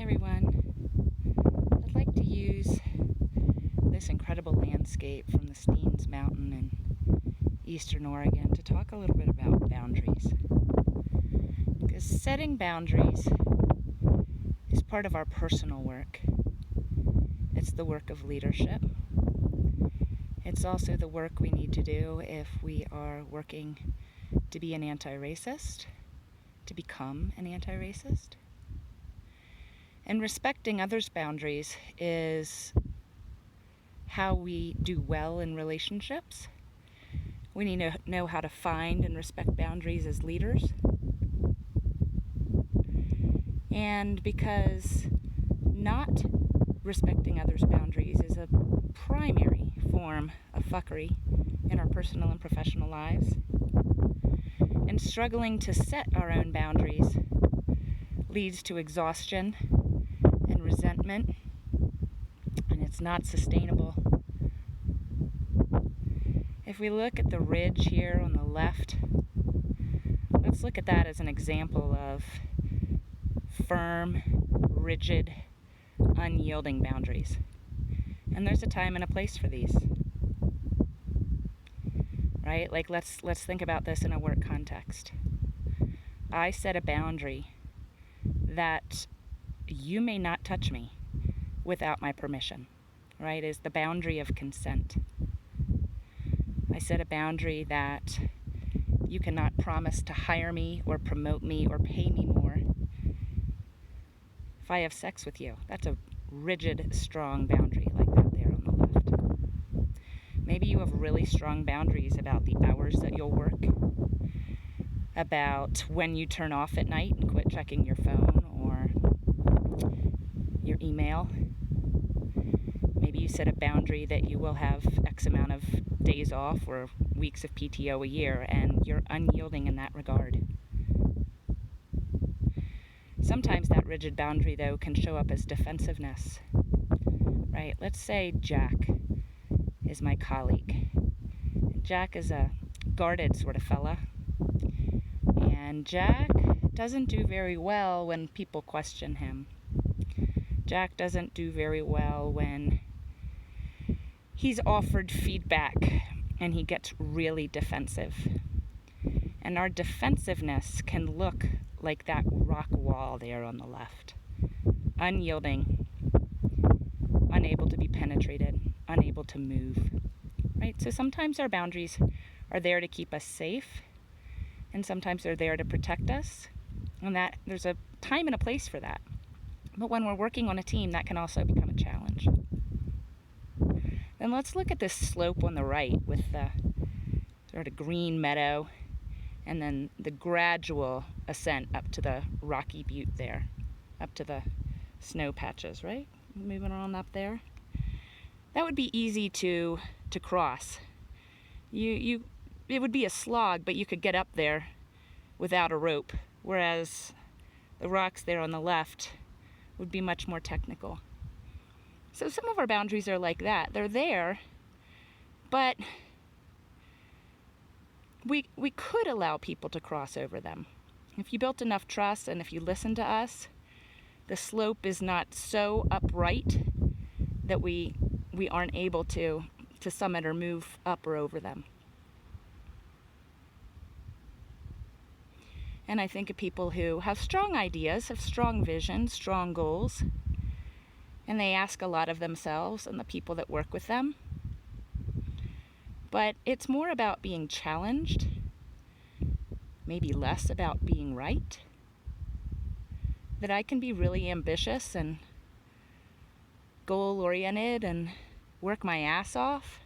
everyone. I'd like to use this incredible landscape from the Steens mountain in eastern Oregon to talk a little bit about boundaries. Because setting boundaries is part of our personal work. It's the work of leadership. It's also the work we need to do if we are working to be an anti-racist, to become an anti-racist. And respecting others' boundaries is how we do well in relationships. We need to know how to find and respect boundaries as leaders. And because not respecting others' boundaries is a primary form of fuckery in our personal and professional lives, and struggling to set our own boundaries leads to exhaustion and resentment, and it's not sustainable. If we look at the ridge here on the left, let's look at that as an example of firm, rigid, unyielding boundaries. And there's a time and a place for these. Right? Like let's think about this in a work context. I set a boundary that you may not touch me without my permission, right? Is the boundary of consent. I set a boundary that you cannot promise to hire me or promote me or pay me more if I have sex with you. That's a rigid, strong boundary like that there on the left. Maybe you have really strong boundaries about the hours that you'll work, about when you turn off at night and quit checking your phone or your email. Maybe you set a boundary that you will have X amount of days off or weeks of PTO a year, and you're unyielding in that regard. Sometimes that rigid boundary, though, can show up as defensiveness, right? Let's say Jack is my colleague. Jack is a guarded sort of fella, and Jack doesn't do very well when people question him. Jack doesn't do very well when he's offered feedback and he gets really defensive. And our defensiveness can look like that rock wall there on the left. Unyielding, unable to be penetrated, unable to move. Right? So sometimes our boundaries are there to keep us safe, and sometimes they're there to protect us. And that there's a time and a place for that. But when we're working on a team, that can also become a challenge. Then let's look at this slope on the right with the sort of green meadow and then the gradual ascent up to the rocky butte there, up to the snow patches, right? Moving on up there. That would be easy to cross. It would be a slog, but you could get up there without a rope, whereas the rocks there on the left would be much more technical. So some of our boundaries are like that. They're there, but we could allow people to cross over them. If you built enough trust and if you listen to us, the slope is not so upright that we aren't able to summit or move up or over them. And I think of people who have strong ideas, have strong visions, strong goals, and they ask a lot of themselves and the people that work with them. But it's more about being challenged, maybe less about being right. That I can be really ambitious and goal-oriented and work my ass off,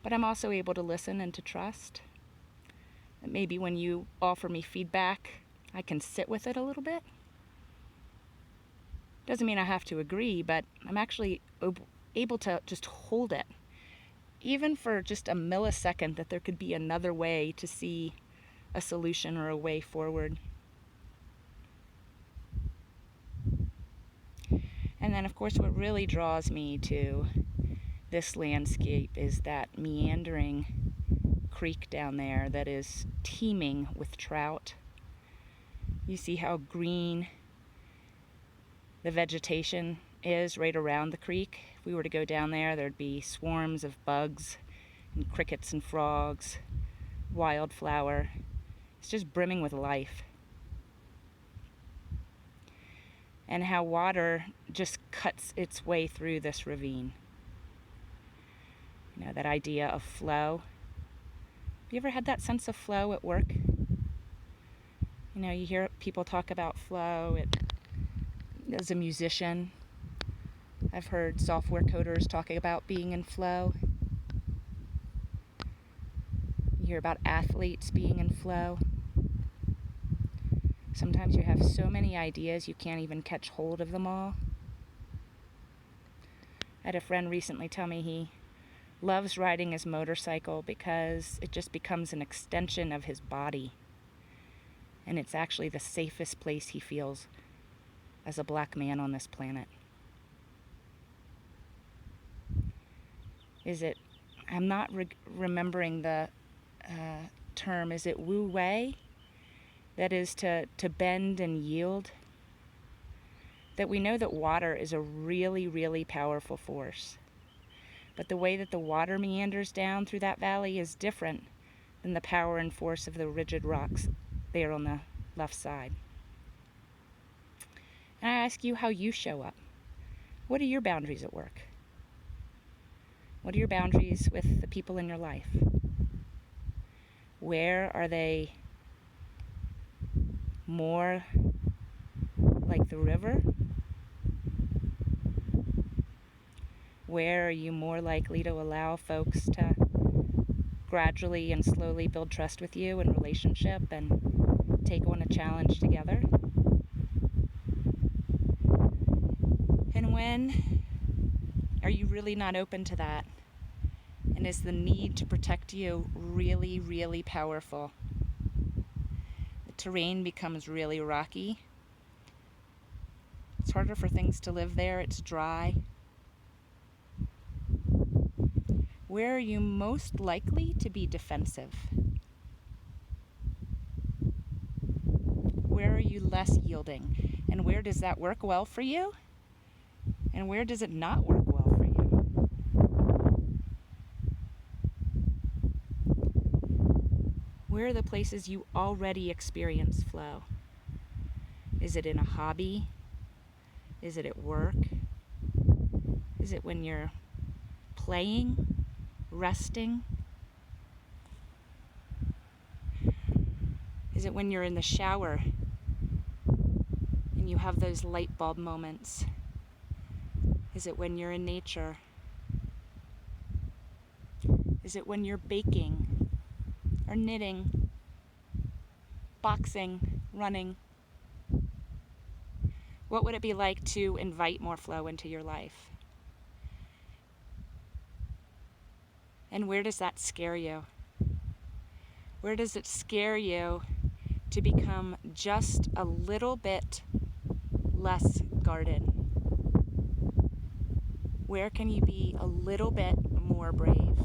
but I'm also able to listen and to trust. That maybe when you offer me feedback, I can sit with it a little bit. Doesn't mean I have to agree, but I'm actually able to just hold it. Even for just a millisecond, that there could be another way to see a solution or a way forward. And then, of course, what really draws me to this landscape is that meandering creek down there that is teeming with trout. You see how green the vegetation is right around the creek. If we were to go down there, there'd be swarms of bugs and crickets and frogs, wildflower. It's just brimming with life. And how water just cuts its way through this ravine. You know, that idea of flow. Have you ever had that sense of flow at work? You know, you hear people talk about flow. As a musician, I've heard software coders talking about being in flow. You hear about athletes being in flow. Sometimes you have so many ideas you can't even catch hold of them all. I had a friend recently tell me he loves riding his motorcycle because it just becomes an extension of his body. And it's actually the safest place he feels as a black man on this planet. I'm not remembering the term, is it Wu Wei? That is to bend and yield. That we know that water is a really, really powerful force. But the way that the water meanders down through that valley is different than the power and force of the rigid rocks there on the left side. And I ask you how you show up. What are your boundaries at work? What are your boundaries with the people in your life? Where are they more like the river? Where are you more likely to allow folks to gradually and slowly build trust with you in relationship and take on a challenge together? And when are you really not open to that? And is the need to protect you really, really powerful? The terrain becomes really rocky. It's harder for things to live there. It's dry. Where are you most likely to be defensive? Where are you less yielding? And where does that work well for you? And where does it not work well for you? Where are the places you already experience flow? Is it in a hobby? Is it at work? Is it when you're playing, resting? Is it when you're in the shower and you have those light bulb moments? Is it when you're in nature? Is it when you're baking or knitting, boxing, running? What would it be like to invite more flow into your life? And where does that scare you? Where does it scare you to become just a little bit less guarded? Where can you be a little bit more brave?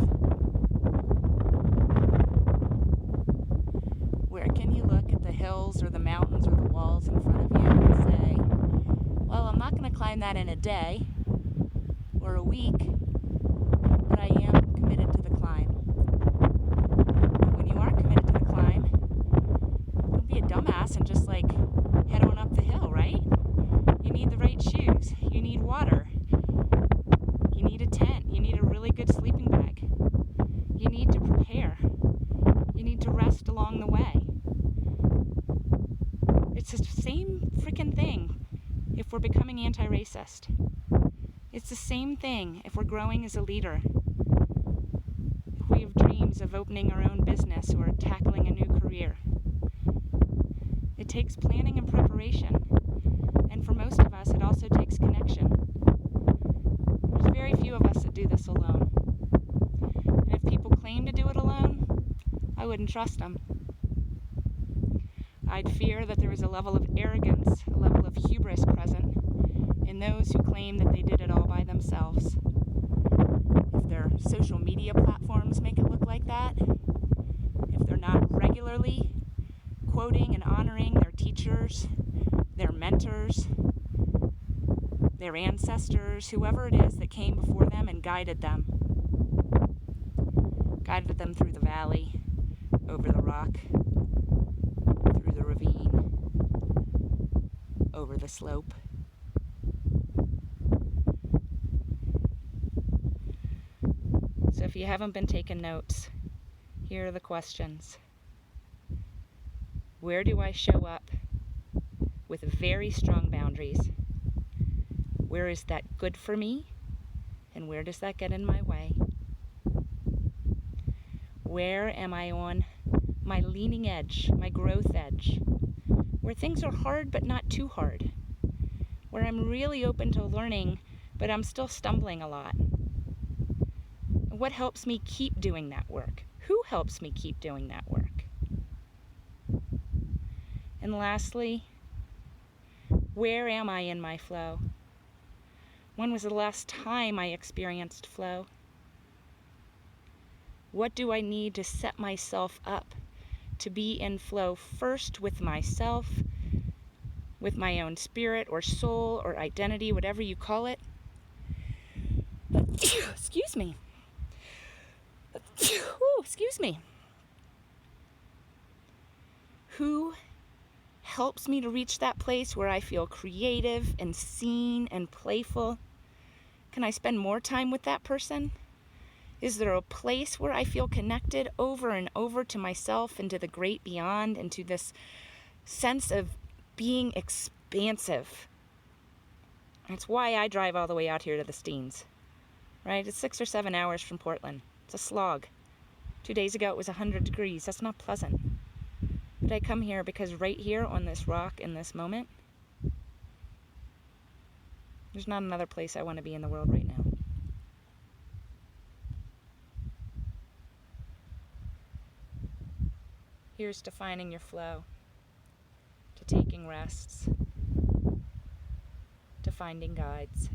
Where can you look at the hills or the mountains or the walls in front of you and say, well, I'm not going to climb that in a day or a week, but I am committed to the climb. And when you are committed to the climb, don't be a dumbass and just head on up the hill, right? You need the right shoes. You need water. You need a tent. You need a really good sleeping bag. You need to prepare. You need to rest along the way. It's the same freaking thing if we're becoming anti-racist. It's the same thing if we're growing as a leader. If we have dreams of opening our own business or tackling a new career. It takes planning and preparation. And for most of us, it also takes connection. There's very few of us that do this alone. And if people claim to do it alone, I wouldn't trust them. I'd fear that there was a level of arrogance, a level of hubris present in those who claim that they did it all by themselves. If their social media platforms make it look like that, if they're not regularly quoting and honoring their teachers, their mentors, their ancestors, whoever it is that came before them and guided them through the valley, over the rock, through the ravine, over the slope. So if you haven't been taking notes, here are the questions. Where do I show up with very strong boundaries? Where is that good for me? And where does that get in my way? Where am I on my leaning edge, my growth edge? Where things are hard but not too hard. Where I'm really open to learning, but I'm still stumbling a lot. What helps me keep doing that work? Who helps me keep doing that work? And lastly, where am I in my flow? When was the last time I experienced flow? What do I need to set myself up to be in flow first with myself, with my own spirit or soul or identity, whatever you call it? Excuse me. Ooh, excuse me. Who helps me to reach that place where I feel creative and seen and playful? Can I spend more time with that person? Is there a place where I feel connected over and over to myself and to the great beyond and to this sense of being expansive? That's why I drive all the way out here to the Steens, right? It's 6 or 7 hours from Portland. It's a slog. 2 days ago it was 100 degrees. That's not pleasant. But I come here because right here on this rock in this moment, there's not another place I want to be in the world right now. Here's to finding your flow, to taking rests, to finding guides.